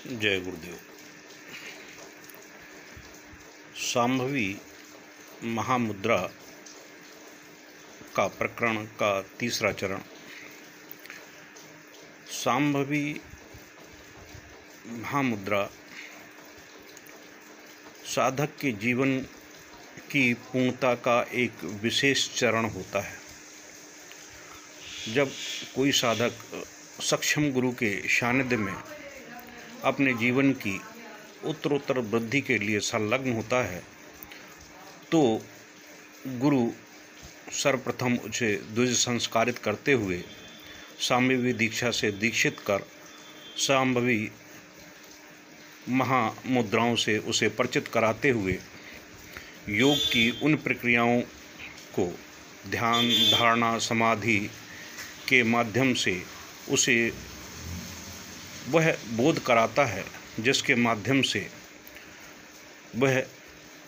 जय गुरुदेव। शांभवी महामुद्रा का प्रकरण का तीसरा चरण। शांभवी महामुद्रा साधक के जीवन की पूर्णता का एक विशेष चरण होता है। जब कोई साधक सक्षम गुरु के सानिध्य में अपने जीवन की उत्तरोत्तर वृद्धि के लिए संलग्न होता है तो गुरु सर्वप्रथम उसे द्विज संस्कारित करते हुए शांभवी दीक्षा से दीक्षित कर शांभवी महामुद्राओं से उसे परिचित कराते हुए योग की उन प्रक्रियाओं को ध्यान, धारणा, समाधि के माध्यम से उसे वह बोध कराता है जिसके माध्यम से वह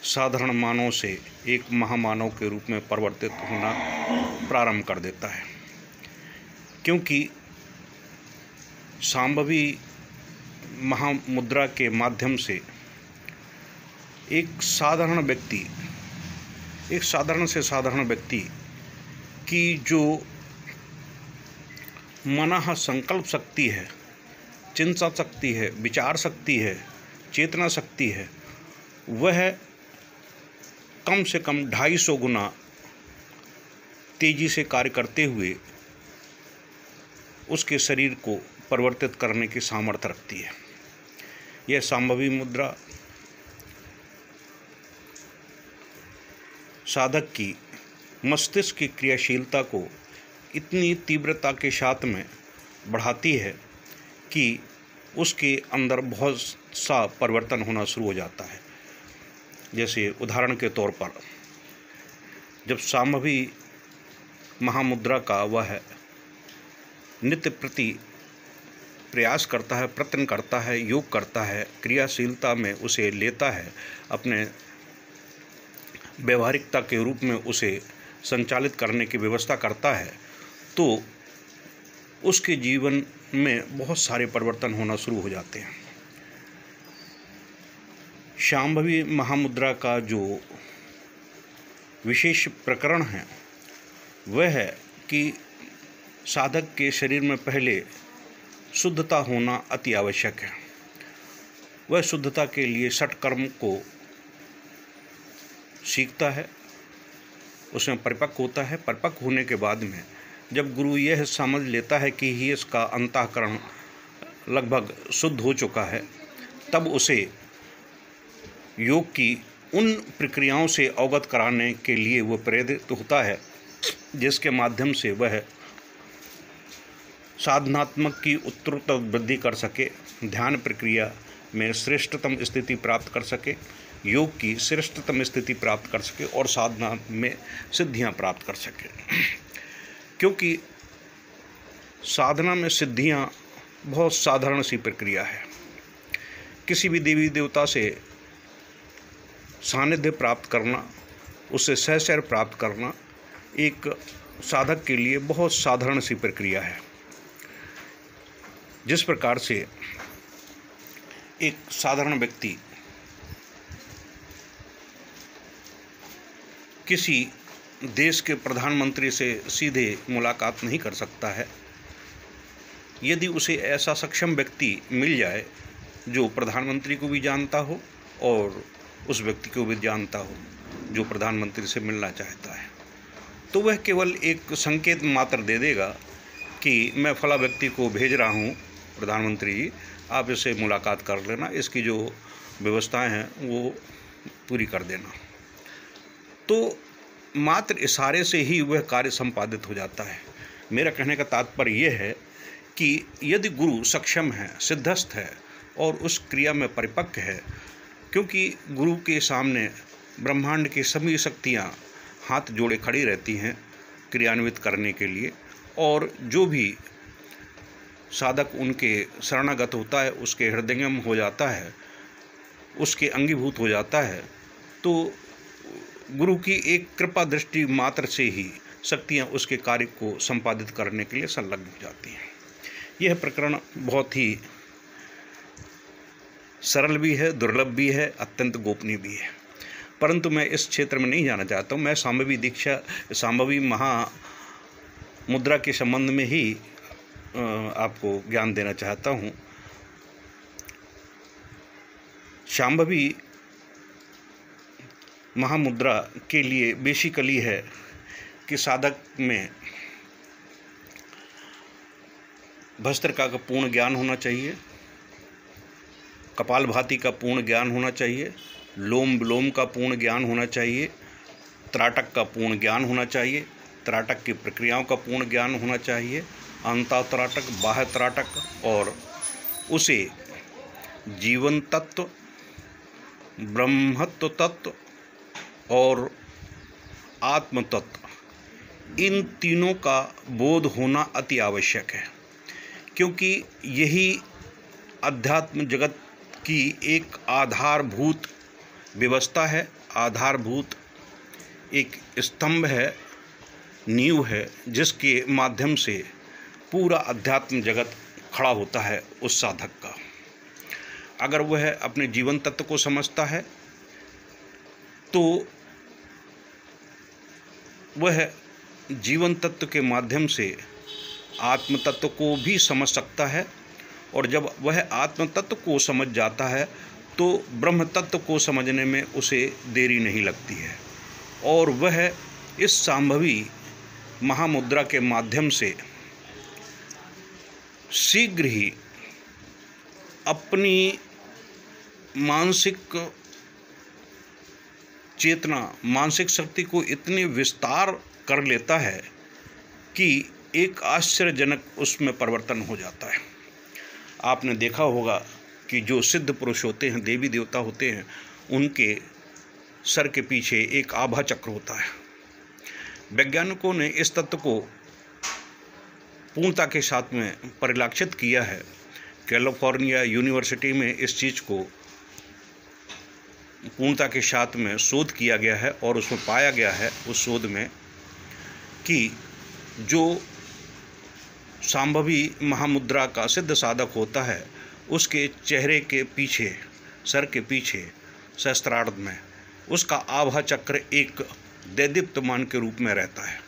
साधारण मानव से एक महामानव के रूप में परिवर्तित होना प्रारंभ कर देता है। क्योंकि शांभवी महामुद्रा के माध्यम से एक साधारण से साधारण व्यक्ति की जो मनः संकल्प शक्ति है, चिंता शक्ति है, विचार शक्ति है, चेतना शक्ति है, वह कम से कम 250 गुना तेजी से कार्य करते हुए उसके शरीर को परिवर्तित करने की सामर्थ्य रखती है। यह शांभवी मुद्रा साधक की मस्तिष्क की क्रियाशीलता को इतनी तीव्रता के साथ में बढ़ाती है कि उसके अंदर बहुत सा परिवर्तन होना शुरू हो जाता है। जैसे उदाहरण के तौर पर जब शांभवी महामुद्रा का वह नित्य प्रति प्रयास करता है, प्रयत्न करता है, योग करता है, क्रियाशीलता में उसे लेता है, अपने व्यवहारिकता के रूप में उसे संचालित करने की व्यवस्था करता है, तो उसके जीवन में बहुत सारे परिवर्तन होना शुरू हो जाते हैं। शांभवी महामुद्रा का जो विशेष प्रकरण है वह है कि साधक के शरीर में पहले शुद्धता होना अति आवश्यक है। वह शुद्धता के लिए षटकर्म को सीखता है, उसमें परिपक्व होता है। परिपक्व होने के बाद में जब गुरु यह समझ लेता है कि ही इसका अंतःकरण लगभग शुद्ध हो चुका है, तब उसे योग की उन प्रक्रियाओं से अवगत कराने के लिए वह प्रेरित होता है जिसके माध्यम से वह साधनात्मक की उत्तरोत्तर वृद्धि कर सके, ध्यान प्रक्रिया में श्रेष्ठतम स्थिति प्राप्त कर सके, योग की श्रेष्ठतम स्थिति प्राप्त कर सके और साधना में सिद्धियां प्राप्त कर सके। क्योंकि साधना में सिद्धियां बहुत साधारण सी प्रक्रिया है। किसी भी देवी देवता से सानिध्य प्राप्त करना, उससे सहचर्य प्राप्त करना एक साधक के लिए बहुत साधारण सी प्रक्रिया है। जिस प्रकार से एक साधारण व्यक्ति किसी देश के प्रधानमंत्री से सीधे मुलाकात नहीं कर सकता है, यदि उसे ऐसा सक्षम व्यक्ति मिल जाए जो प्रधानमंत्री को भी जानता हो और उस व्यक्ति को भी जानता हो जो प्रधानमंत्री से मिलना चाहता है, तो वह केवल एक संकेत मात्र दे देगा कि मैं फला व्यक्ति को भेज रहा हूँ, प्रधानमंत्री जी आप इससे मुलाकात कर लेना, इसकी जो व्यवस्थाएं हैं वो पूरी कर देना। तो मात्र इशारे से ही वह कार्य संपादित हो जाता है। मेरा कहने का तात्पर्य यह है कि यदि गुरु सक्षम है, सिद्धस्थ है और उस क्रिया में परिपक्व है, क्योंकि गुरु के सामने ब्रह्मांड की सभी शक्तियाँ हाथ जोड़े खड़ी रहती हैं क्रियान्वित करने के लिए, और जो भी साधक उनके शरणागत होता है, उसके हृदयंगम हो जाता है, उसके अंगीभूत हो जाता है, तो गुरु की एक कृपा दृष्टि मात्र से ही शक्तियाँ उसके कार्य को संपादित करने के लिए संलग्न हो जाती हैं। यह प्रकरण बहुत ही सरल भी है, दुर्लभ भी है, अत्यंत गोपनीय भी है। परंतु मैं इस क्षेत्र में नहीं जाना चाहता हूँ। मैं शांभवी महामुद्रा के संबंध में ही आपको ज्ञान देना चाहता हूँ। शांभवी महामुद्रा के लिए बेसिकली है कि साधक में भस्त्रिका का पूर्ण ज्ञान होना चाहिए, कपालभाति का पूर्ण ज्ञान होना चाहिए, लोम विलोम का पूर्ण ज्ञान होना चाहिए, त्राटक का पूर्ण ज्ञान होना चाहिए, त्राटक की प्रक्रियाओं का पूर्ण ज्ञान होना चाहिए, अंतःत्राटक, बाह्य त्राटक, और उसे जीवन तत्व, ब्रह्मत्व तत्व और आत्म तत्व, इन तीनों का बोध होना अति आवश्यक है, क्योंकि यही अध्यात्म जगत की एक आधारभूत व्यवस्था है, आधारभूत एक स्तंभ है, नींव है, जिसके माध्यम से पूरा अध्यात्म जगत खड़ा होता है उस साधक का। अगर वह अपने जीवन तत्व को समझता है तो वह जीवन तत्व के माध्यम से आत्म तत्व को भी समझ सकता है, और जब वह आत्म तत्व को समझ जाता है तो ब्रह्म तत्व को समझने में उसे देरी नहीं लगती है, और वह इस शांभवी महामुद्रा के माध्यम से शीघ्र ही अपनी मानसिक चेतना, मानसिक शक्ति को इतने विस्तार कर लेता है कि एक आश्चर्यजनक उसमें परिवर्तन हो जाता है। आपने देखा होगा कि जो सिद्ध पुरुष होते हैं, देवी देवता होते हैं, उनके सर के पीछे एक आभा चक्र होता है। वैज्ञानिकों ने इस तत्व को पूर्णता के साथ में परिलक्षित किया है। कैलिफोर्निया यूनिवर्सिटी में इस चीज़ को पूर्णता के साथ में शोध किया गया है, और उसमें पाया गया है, उस शोध में, कि जो शांभवी महामुद्रा का सिद्ध साधक होता है, उसके चेहरे के पीछे, सर के पीछे, सहस्त्रार्ध में उसका आभा चक्र एक दैदीप्यमान के रूप में रहता है,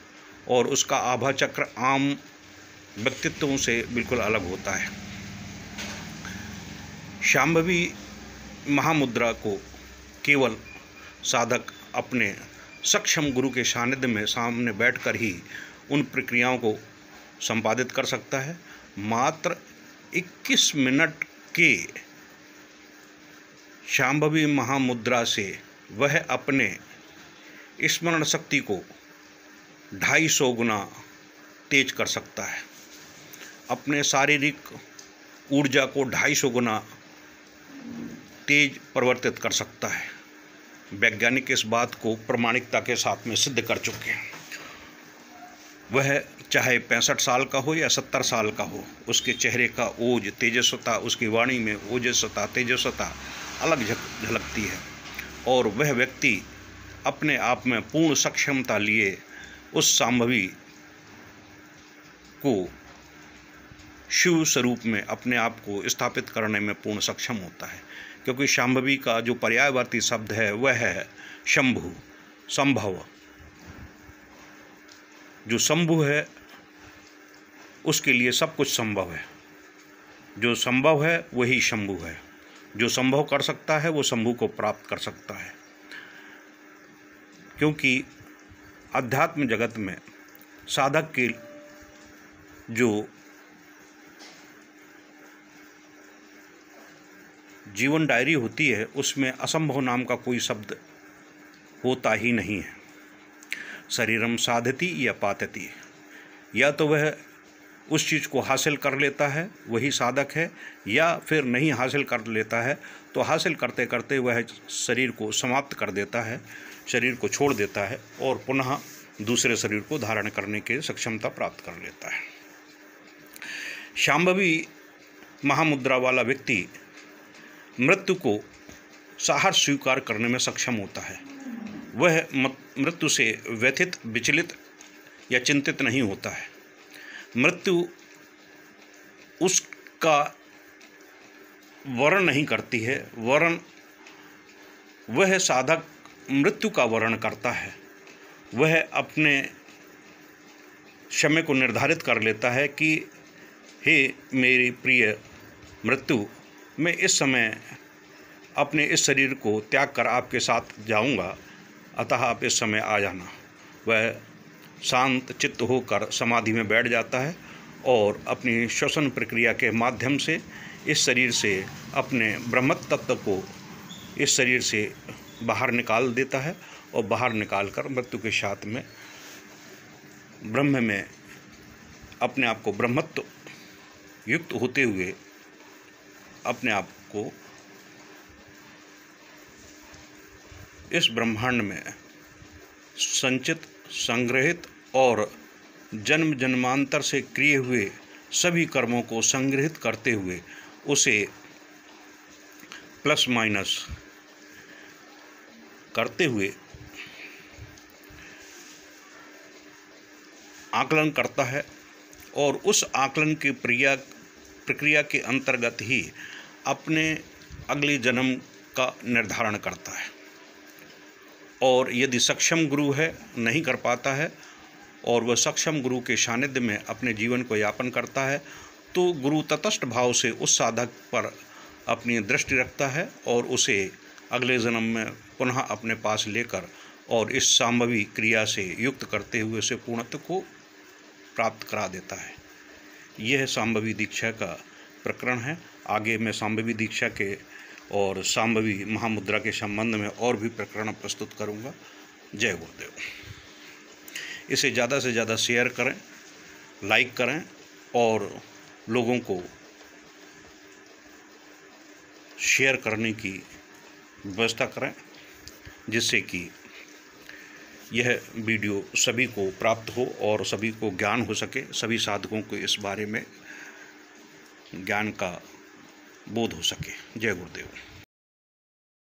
और उसका आभा चक्र आम व्यक्तित्वों से बिल्कुल अलग होता है। शांभवी महामुद्रा को केवल साधक अपने सक्षम गुरु के सानिध्य में सामने बैठकर ही उन प्रक्रियाओं को संपादित कर सकता है। मात्र 21 मिनट के शांभवी महामुद्रा से वह अपने स्मरण शक्ति को 250 गुना तेज कर सकता है, अपने शारीरिक ऊर्जा को 250 गुना तेज परिवर्तित कर सकता है। वैज्ञानिक इस बात को प्रमाणिकता के साथ में सिद्ध कर चुके हैं। वह चाहे 65 साल का हो या 70 साल का हो, उसके चेहरे का ओज, तेजस्वता, उसकी वाणी में ओजस्वता, तेजस्वता अलग झलकती है, और वह व्यक्ति अपने आप में पूर्ण सक्षमता लिए उस शांभवी को शिव स्वरूप में अपने आप को स्थापित करने में पूर्ण सक्षम होता है। क्योंकि शांभवी का जो पर्यायवाची शब्द है वह है शंभु, संभव। जो शंभु है उसके लिए सब कुछ संभव है, जो संभव है वही शंभु है। जो संभव कर सकता है वो शंभु को प्राप्त कर सकता है। क्योंकि अध्यात्म जगत में साधक के जो जीवन डायरी होती है उसमें असंभव नाम का कोई शब्द होता ही नहीं है। शरीरम साधति या पातति, या तो वह उस चीज़ को हासिल कर लेता है वही साधक है, या फिर नहीं हासिल कर लेता है तो हासिल करते करते वह शरीर को समाप्त कर देता है, शरीर को छोड़ देता है और पुनः दूसरे शरीर को धारण करने की सक्षमता प्राप्त कर लेता है। शांभवी महामुद्रा वाला व्यक्ति मृत्यु को साहस स्वीकार करने में सक्षम होता है। वह मृत्यु से व्यथित, विचलित या चिंतित नहीं होता है। मृत्यु उसका वर्ण नहीं करती है, वर्ण वह साधक मृत्यु का वर्ण करता है। वह अपने समय को निर्धारित कर लेता है कि हे मेरी प्रिय मृत्यु, मैं इस समय अपने इस शरीर को त्याग कर आपके साथ जाऊंगा, अतः आप इस समय आ जाना। वह शांत चित्त होकर समाधि में बैठ जाता है और अपनी श्वसन प्रक्रिया के माध्यम से इस शरीर से अपने ब्रह्म तत्व को इस शरीर से बाहर निकाल देता है और बाहर निकालकर मृत्यु के साथ में ब्रह्म में अपने आप को ब्रह्मत्व युक्त होते हुए अपने आप को इस ब्रह्मांड में संचित, संग्रहित और जन्म जन्मांतर से किए हुए सभी कर्मों को संग्रहित करते हुए उसे प्लस माइनस करते हुए आकलन करता है और उस आकलन की प्रक्रिया के अंतर्गत ही अपने अगले जन्म का निर्धारण करता है। और यदि सक्षम गुरु है, नहीं कर पाता है और वह सक्षम गुरु के सानिध्य में अपने जीवन को यापन करता है, तो गुरु तटस्थ भाव से उस साधक पर अपनी दृष्टि रखता है और उसे अगले जन्म में पुनः अपने पास लेकर और इस सांभवी क्रिया से युक्त करते हुए उसे पूर्णत्व को प्राप्त करा देता है। यह सांभवी दीक्षा का प्रकरण है। आगे मैं सांभवी दीक्षा के और सांभवी महामुद्रा के संबंध में और भी प्रकरण प्रस्तुत करूंगा। जय गुरुदेव। इसे ज़्यादा से ज़्यादा शेयर करें, लाइक करें और लोगों को शेयर करने की व्यवस्था करें, जिससे कि यह वीडियो सभी को प्राप्त हो और सभी को ज्ञान हो सके, सभी साधकों को इस बारे में ज्ञान का बोध हो सके। जय गुरुदेव।